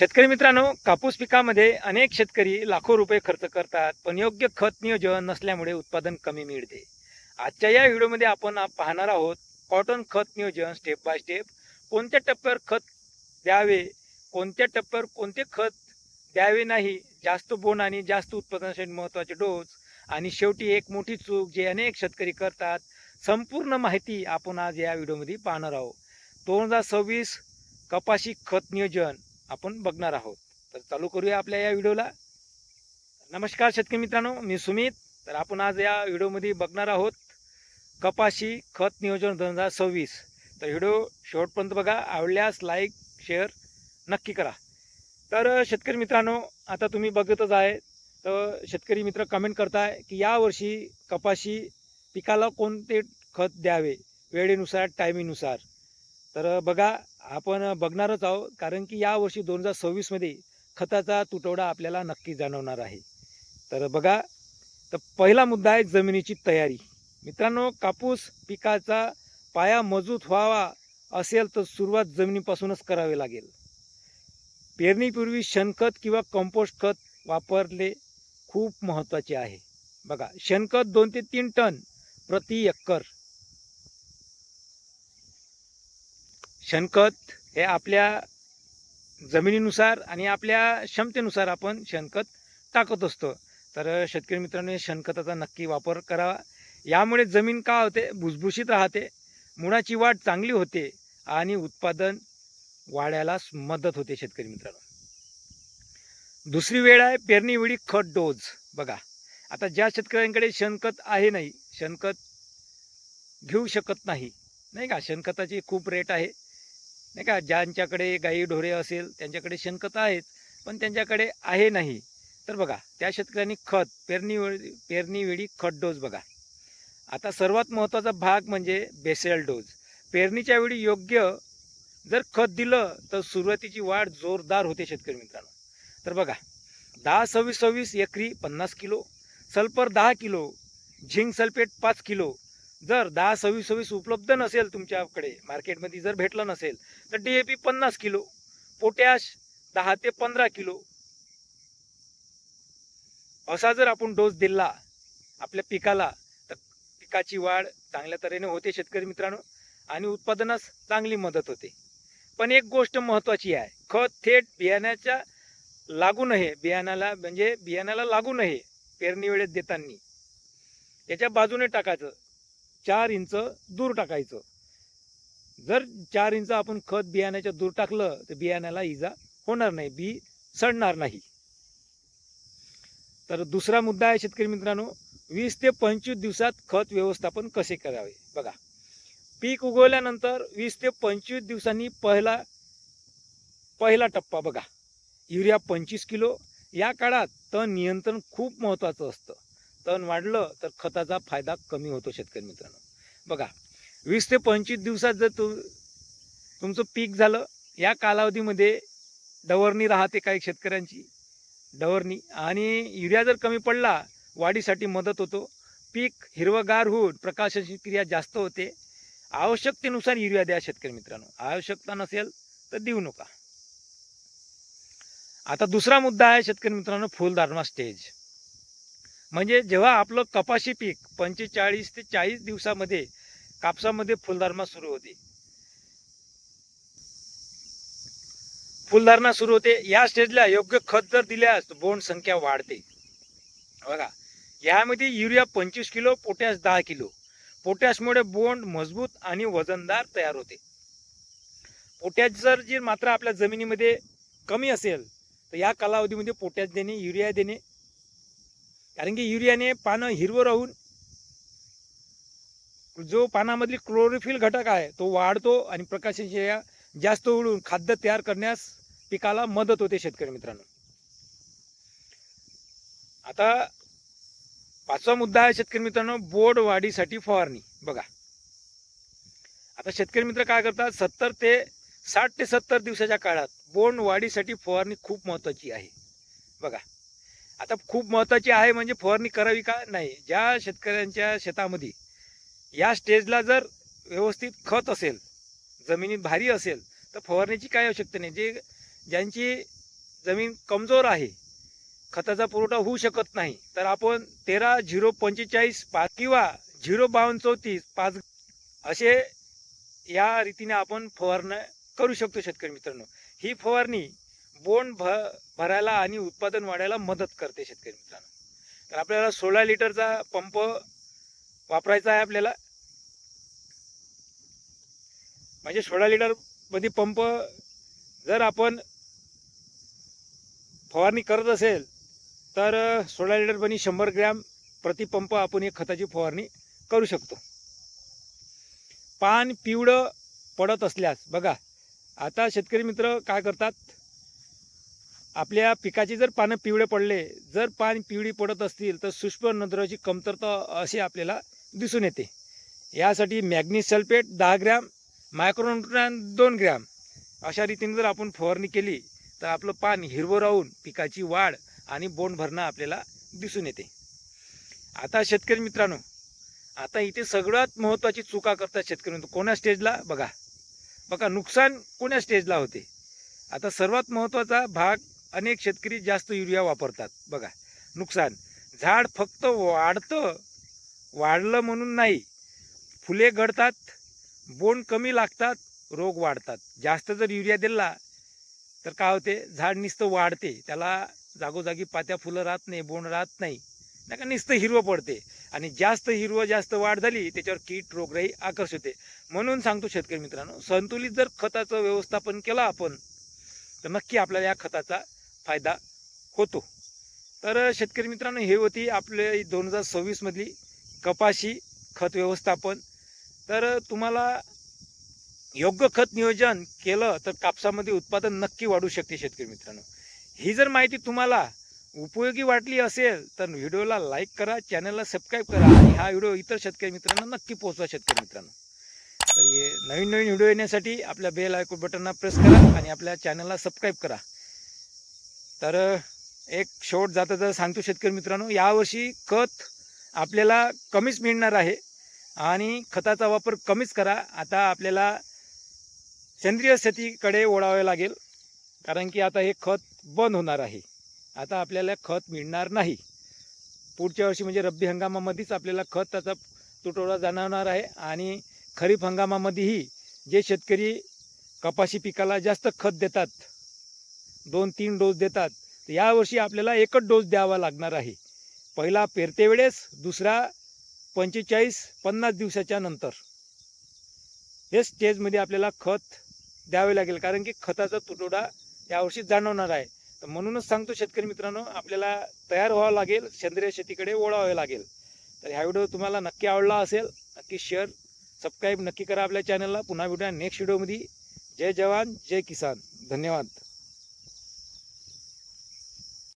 शेतकरी मित्रांनो, कापूस पिकामध्ये अनेक शेतकरी लाखो रुपये खर्च करतात, पण योग्य खत नियोजन नसल्यामुळे उत्पादन कमी मिळते. आजच्या या व्हिडिओमध्ये आपण पाहणार आहोत कॉटन खत नियोजन स्टेप बाय स्टेप. कोणत्या टप्प्यावर खत द्यावे, कोणत्या टप्प्यावर कोणते खत द्यावे नाही, जास्त बोंड आणि जास्त उत्पादनासाठी महत्त्वाचे डोस, आणि शेवटी एक मोठी चूक जे अनेक शेतकरी करतात. संपूर्ण माहिती आपण आज या व्हिडिओमध्ये पाहणार आहोत. 2026 कपाशी खत नियोजन आपण बघणार आहोत. तर चालू करूया आपल्या या व्हिडिओला. नमस्कार शेतकरी मित्रांनो, मी सुमित. तर आपण आज या व्हिडिओमध्ये बघणार आहोत कपाशी खत नियोजन 2026. तर व्हिडिओ शेवटपर्यंत बघा. आवडल्यास लाईक शेअर नक्की करा. तर शेतकरी मित्रांनो, आता तुम्ही बघतच आहे, तर शेतकरी मित्र कमेंट करताय की यावर्षी कपाशी पिकाला कोणते खत द्यावे वेळेनुसार टायमिंगनुसार. तर बघा, आपण बघणारच आहोत, कारण की यावर्षी 2026मध्ये खताचा तुटवडा आपल्याला नक्की जाणवणार आहे. तर बघा, तर पहिला मुद्दा आहे जमिनीची तयारी. मित्रांनो, कापूस पिकाचा पाया मजबूत व्हावा असेल तर सुरुवात जमिनीपासूनच करावी लागेल. पेरणीपूर्वी शेणखत किंवा कंपोस्ट खत वापरले खूप महत्त्वाचे आहे. बघा, शेणखत 2 ते 3 टन प्रति एकर. शेणखत हे आपल्या जमिनीनुसार आणि आपल्या क्षमतेनुसार आपण शेणखत टाकत असतो. तर शेतकरी मित्रांनो, शेणखताचा नक्की वापर करावा. यामुळे जमीन का होते, भुसभुशीत राहते, मुळाची वाढ चांगली होते आणि उत्पादन वाढायला मदत होते. शेतकरी मित्रांनो, दुसरी वेळ आहे पेरणीवेळी खत डोस. बघा, आता ज्या शेतकऱ्यांकडे शेणखत आहे, नाही शेणखत घेऊ शकत नाही, नाही का, शेणखताची खूप रेट आहे, नाही का, ज्यांच्याकडे गाई ढोरे असेल त्यांच्याकडे शेणखत आहेत, पण त्यांच्याकडे आहे नाही, तर बघा त्या शेतकऱ्यांनी खत पेरणीवेळी खत डोस. बघा, आता सर्वात महत्त्वाचा भाग म्हणजे बेसल डोस. पेरणीच्या वेळी योग्य जर खत दिलं तर सुरुवातीची वाढ जोरदार होते. शेतकरी मित्रांनो, तर बघा, 10-26-26 एकरी 50 kilo, sulphur 10 kilo, zinc sulphate 5 kilo. जर 10-26-26 उपलब्ध नसेल तुमच्याकडे, मार्केटमध्ये जर भेटलं नसेल, तर DAP 50 किलो, पोटॅश 10 ते 15 किलो, असा जर आपण डोस दिला आपल्या पिकाला, तर पिकाची वाढ चांगल्या तऱ्हेने होते. शेतकरी मित्रांनो, आणि उत्पादनास चांगली मदत होते. पण एक गोष्ट महत्त्वाची आहे, खत थेट बियाण्याच्या लागू नये. बियाण्याला लागू नये. पेरणी वेळेत देताना त्याच्या बाजूने टाकायचं, 4 इंच दूर टाकायचं. जर 4 इंच आपण खत बियाण्याच्या दूर टाकलं तर बियाण्याला इजा होणार नाही, बी सडणार नाही. तर दुसरा मुद्दा आहे शेतकरी मित्रांनो, 20 ते 25 दिवसात खत व्यवस्थापन कसे करावे. बघा, पीक उगवल्यानंतर 20 ते 25 दिवसांनी पहिला टप्पा. बघा, युरिया 25 किलो. या काळात तण नियंत्रण खूप महत्त्वाचं असतं. तण वाढलं तर खताचा फायदा कमी होतो. शेतकरी मित्रांनो, बघा, 20 ते 25 दिवसात जर तुमचं पीक झालं, या कालावधीमध्ये डवरणी राहते काही शेतकऱ्यांची, डवरणी, आणि युरिया जर कमी पडला वाढीसाठी मदत होतो. पीक हिरवगार होऊन प्रकाशाची क्रिया जास्त होते. आवश्यकतेनुसार युरिया द्या शेतकरी मित्रांनो, आवश्यकता नसेल तर देऊ नका. आता दुसरा मुद्दा आहे शेतकरी मित्रांनो, फुलधारणा स्टेज. म्हणजे जेव्हा आपलं कपाशी पीक 45 ते 40 दिवसामध्ये कापसामध्ये फुलधारणा सुरू होते. या स्टेजला योग्य खत जर दिल्यास बोंड संख्या वाढते. बघा, यामध्ये युरिया 25 किलो, पोटॅश 10 किलो. पोटॅशमुळे बोंड मजबूत आणि वजनदार तयार होते. पोटॅश जर जी मात्रा आपल्या जमिनीमध्ये कमी असेल तर या कालावधीमध्ये पोटॅश देणे, युरिया देणे, कारण की युरियाने पानं हिरवं राहून जो पानामधली क्लोरोफिल घटक आहे तो वाढतो आणि प्रकाशाची जास्त उडून खाद्य तयार करण्यास पिकाला मदत होते. शेतकरी मित्रांनो, आता पाचवा मुद्दा आहे शेतकरी मित्रांनो, बोंड वाढीसाठी फवारणी. बघा, आता शेतकरी मित्र काय करतात, 60 ते 70 दिवसाच्या काळात बोंड वाढीसाठी फवारणी खूप महत्त्वाची आहे. बघा, आता खूप महत्त्वाची आहे म्हणजे फवारणी करावी का नाही. ज्या शेतकऱ्यांच्या शेतामध्ये या स्टेजला जर व्यवस्थित खत असेल, जमिनीत भारी असेल, तर फवारणीची काय आवश्यकता नाही. ज्यांची जमीन कमजोर आहे, खताचा पुरवठा होऊ शकत नाही, तर आपण 13-0-45-5 किंवा 0-52-34-5 असे या रीतीने आपण फवारणी करू शकतो शेतकरी मित्रांनो. ही फवारणी बोंड भरायला आणि उत्पादन वाढायला मदत करते शेतकरी मित्रांनो. तर आपल्याला 16 लिटरचा पंप वापरायचा आहे आपल्याला. म्हणजे 16 लिटर मध्ये पंप जर आपण फवारणी करत असेल तर 16 लिटर मध्ये 100 ग्रॅम प्रति पंप आपण एक खताची फवारणी करू शकतो. पान पिवळं पडत असल्यास बघा, आता शेतकरी मित्र काय करतात, आपल्या पिकाची जर पानं पिवळे पडले, जर पान पिवळी पडत असतील तर सूक्ष्म नत्रची कमतरता असे आपल्याला दिसून येते. यासाठी मॅग्नीज सल्फेट 10 ग्रॅम, मायक्रोन्यूट्रॉन 2 ग्रॅम अशा रीतीने जर आपण फवारणी केली तर आपलं पान हिरवं राहून पिकाची वाढ आणि बोंड भरणं आपल्याला दिसून येते. आता शेतकरी मित्रांनो, आता इथे सगळ्यात महत्त्वाची चुका करतात शेतकरी मित्र. कोण्या स्टेजला बघा नुकसान कोण्या स्टेजला होते. आता सर्वात महत्त्वाचा भाग, अनेक शेतकरी जास्त युरिया वापरतात. बघा नुकसान, झाड फक्त वाढलं म्हणून नाही, फुले गळतात, बोंड कमी लागतात, रोग वाढतात. जास्त जर युरिया दिला तर काय होते, झाड नुसतं वाढते, त्याला जागोजागी पात्या फुलं राहत नाही, बोंड राहत नाही, नाही का, नुसतं हिरवं पडते. आणि जास्त वाढ झाली त्याच्यावर कीट रोगराई आकर्षित होते. म्हणून सांगतो शेतकरी मित्रांनो, संतुलित जर खताचं व्यवस्थापन केलं आपण तर नक्की आपल्याला या खताचा फायदा होतो. तर शेतकरी मित्रांनो, हे होती आपले 2026 मधली कपाशी खत व्यवस्थापन. तर तुम्हाला योग्य खत नियोजन केलं तर कापसामध्ये उत्पादन नक्की वाढू शकते शेतकरी मित्रांनो. ही जर माहिती तुम्हाला उपयोगी वाटली असेल तर व्हिडिओला लाईक करा, चॅनलला सबस्क्राईब करा आणि हा व्हिडिओ इतर शेतकरी मित्रांना नक्की पोहोचवा शेतकरी मित्रांनो. तर हे नवीन व्हिडिओ येण्यासाठी आपल्या बेल आयकॉन बटनला प्रेस करा आणि आपल्या चॅनलला सबस्क्राईब करा. तर एक शेवट जाता सांगतो शेतकरी मित्रांनो, यावर्षी खत आपल्याला कमीच मिळणार आहे आणि खताचा वापर कमीच करा. आता आपल्याला सेंद्रिय शेतीकडे वळावे लागेल, कारण की आता हे खत बंद होणार आहे. आता आपल्याला खत मिळणार नाही. पुढच्या वर्षी म्हणजे रब्बी हंगामामध्येच आपल्याला खताचा तुटवडा जाणवणार आहे. आणि खरीप हंगामामध्येही जे शेतकरी कपाशी पिकाला जास्त खत देतात, 2-3 डोस देतात, तर यावर्षी आपल्याला एकच डोस द्यावा लागणार आहे. पहिला पेरते वेळेस, दुसरा 45-50 दिवसाच्या नंतर. हे स्टेजमध्ये आपल्याला खत द्यावे लागेल, कारण की खताचा तुटवडा यावर्षी जाणवणार आहे. तर म्हणूनच सांगतो शेतकरी मित्रांनो, आपल्याला तयार व्हावं लागेल, सेंद्रिय शेतीकडे वळावे लागेल. तर हा व्हिडिओ तुम्हाला नक्की आवडला असेल, नक्की शेअर सबस्क्राईब नक्की करा आपल्या चॅनलला. पुन्हा भेटूया नेक्स्ट व्हिडिओमध्ये. जय जवान जय किसान. धन्यवाद.